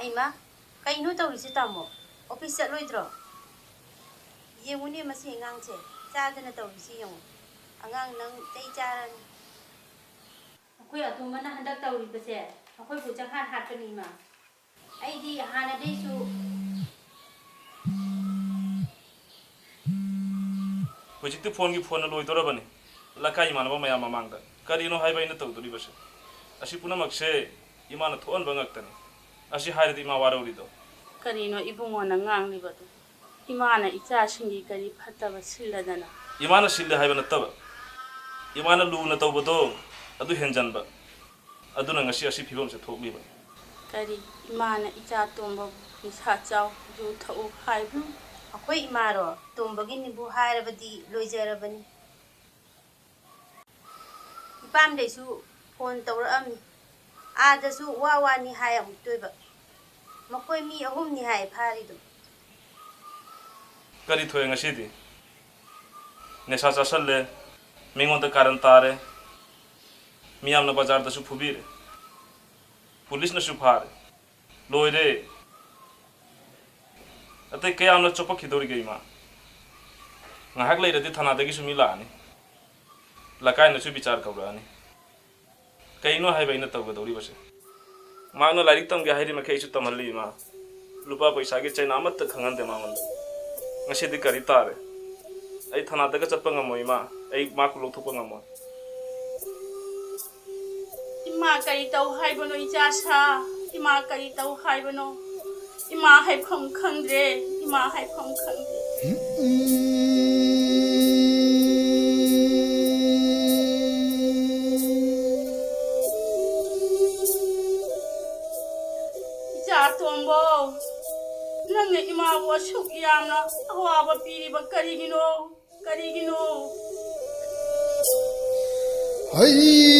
Aima, kaino tawrisi tamo? Office chatloidro? Yenguni masi angangche, chadana tawrisi yong. Angang nang tay charan. Ako'y atuma na handak tawribase. Ako'y bujang hat kanima. Ay di hana daysu. Hojikti phone gi phone loidorabani. Lakai manaba maya mamangda. Karino haiba ina tawduri base. Asi punamakse imana thon bangaktani. Asi hairidi ima warorido. Karino ibungona nganglibado. Imana icha singi kari phattaba silladana. Imana silde haiba nattaba. Imana luna tawbado adu henjanba. Aduna ngasi asi phibam se thokliba. Kari imana icha tomba isa chaw ju thau haibu. Ako'y imaro, tumbagin ni buhay rabadi, loijarabani. Ipam daysu phone tawraami. Adasu wawa ni haya muktoiba. Makoy mi ahum ni haya pharido. Kari thoye ngasidi. Nesa chasalle mingonda karan tare. Miyamna bazar da su phubire. Police na su phare. Loire. Ate kayamna chopak hidori gei ma. Ngahak leiradi thana dagi su milani. Lakai na su bichar kabrani. Kaino haiba ina tawgadori base. Magna lairik tamge hairi ma keisu tamalli ma. Lupa paisa gi chaina amat khangande ma manda. Ngasidi kari tare. Ai thana daga chatpa ngamoi ma. Ai ma ku lokthokpa ngamoi. Ima kari taw haibano icha sa. Ima kari taw haibano. Ima haibkham khangdre. Ima haibkham khangdre. Tombo, nang ima wasuk yamna awaba piri ba karigino. Hey.